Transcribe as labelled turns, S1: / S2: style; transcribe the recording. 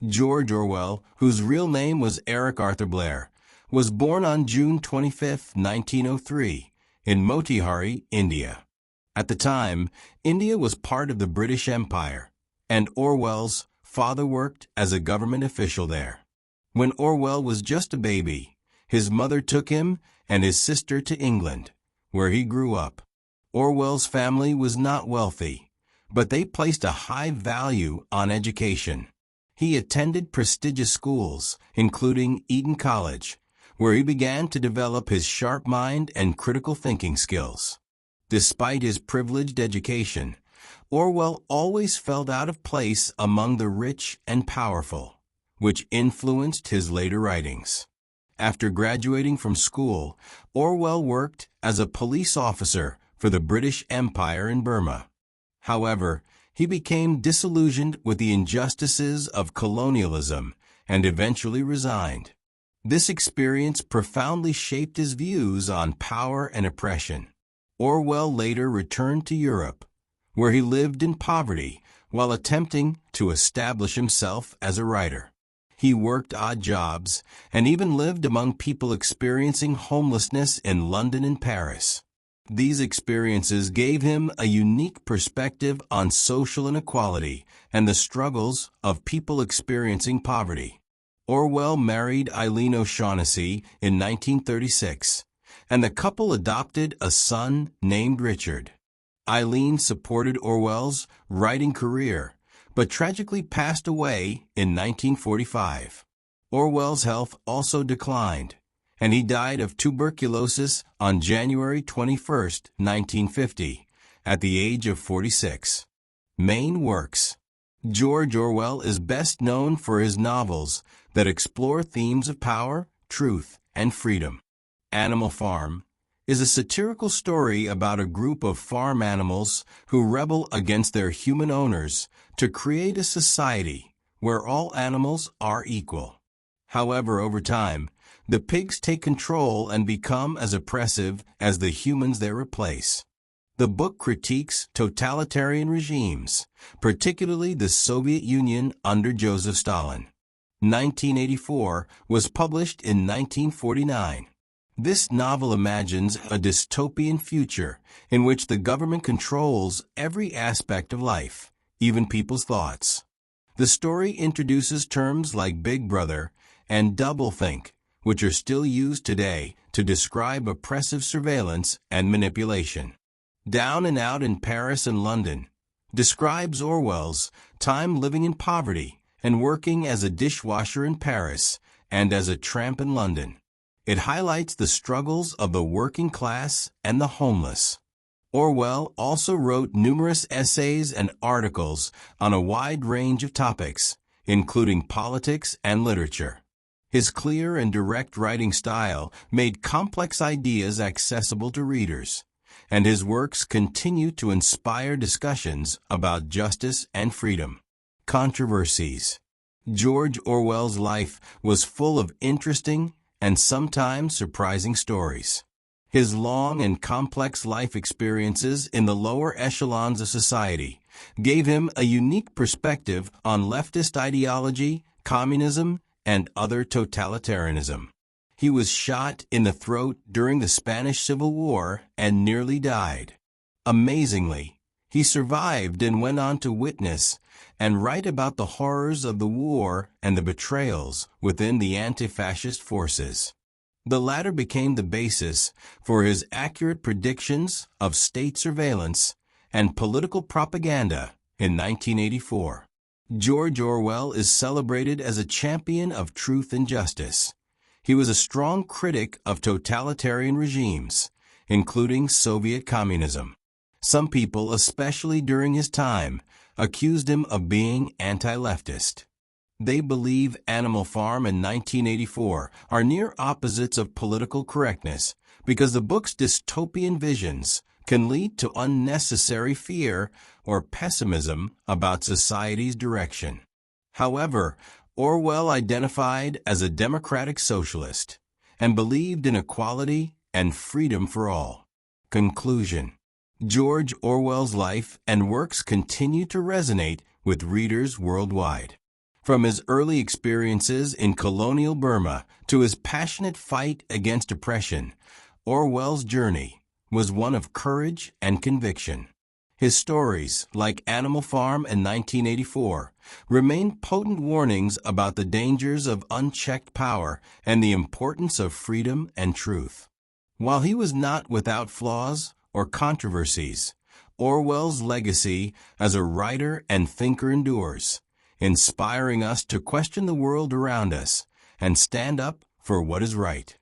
S1: George Orwell, whose real name was Eric Arthur Blair, was born on June 25, 1903, in Motihari, India. At the time, India was part of the British Empire, and Orwell's father worked as a government official there. When Orwell was just a baby, his mother took him and his sister to England, where he grew up. Orwell's family was not wealthy, but they placed a high value on education. He attended prestigious schools, including Eton College, where he began to develop his sharp mind and critical thinking skills. Despite his privileged education, Orwell always felt out of place among the rich and powerful, which influenced his later writings. After graduating from school, Orwell worked as a police officer for the British Empire in Burma. However, he became disillusioned with the injustices of colonialism and eventually resigned. This experience profoundly shaped his views on power and oppression. Orwell later returned to Europe, where he lived in poverty while attempting to establish himself as a writer. He worked odd jobs and even lived among people experiencing homelessness in London and Paris. These experiences gave him a unique perspective on social inequality and the struggles of people experiencing poverty. Orwell married Eileen O'Shaughnessy in 1936, and the couple adopted a son named Richard. Eileen supported Orwell's writing career, but tragically passed away in 1945. Orwell's health also declined, and he died of tuberculosis on January 21, 1950, at the age of 46. Main works. George Orwell is best known for his novels that explore themes of power, truth, and freedom. Animal Farm is a satirical story about a group of farm animals who rebel against their human owners to create a society where all animals are equal. However, over time, the pigs take control and become as oppressive as the humans they replace. The book critiques totalitarian regimes, particularly the Soviet Union under Joseph Stalin. 1984 was published in 1949. This novel imagines a dystopian future in which the government controls every aspect of life, even people's thoughts. The story introduces terms like Big Brother and doublethink, which are still used today to describe oppressive surveillance and manipulation. Down and Out in Paris and London describes Orwell's time living in poverty and working as a dishwasher in Paris and as a tramp in London. It highlights the struggles of the working class and the homeless. Orwell also wrote numerous essays and articles on a wide range of topics, including politics and literature. His clear and direct writing style made complex ideas accessible to readers, and his works continue to inspire discussions about justice and freedom. Controversies. George Orwell's life was full of interesting and sometimes surprising stories. His long and complex life experiences in the lower echelons of society gave him a unique perspective on leftist ideology, communism, and other totalitarianism. He was shot in the throat during the Spanish Civil War and nearly died. Amazingly, he survived and went on to witness and write about the horrors of the war and the betrayals within the anti-fascist forces. The latter became the basis for his accurate predictions of state surveillance and political propaganda in 1984. George Orwell is celebrated as a champion of truth and justice. He was a strong critic of totalitarian regimes, including Soviet communism. Some people, especially during his time, accused him of being anti-leftist. They believe Animal Farm and 1984 are near opposites of political correctness because the book's dystopian visions can lead to unnecessary fear or pessimism about society's direction. However, Orwell identified as a democratic socialist and believed in equality and freedom for all. Conclusion. George Orwell's life and works continue to resonate with readers worldwide. From his early experiences in colonial Burma to his passionate fight against oppression, Orwell's journey was one of courage and conviction. His stories, like Animal Farm and 1984, remain potent warnings about the dangers of unchecked power and the importance of freedom and truth. While he was not without flaws or controversies, Orwell's legacy as a writer and thinker endures, inspiring us to question the world around us and stand up for what is right.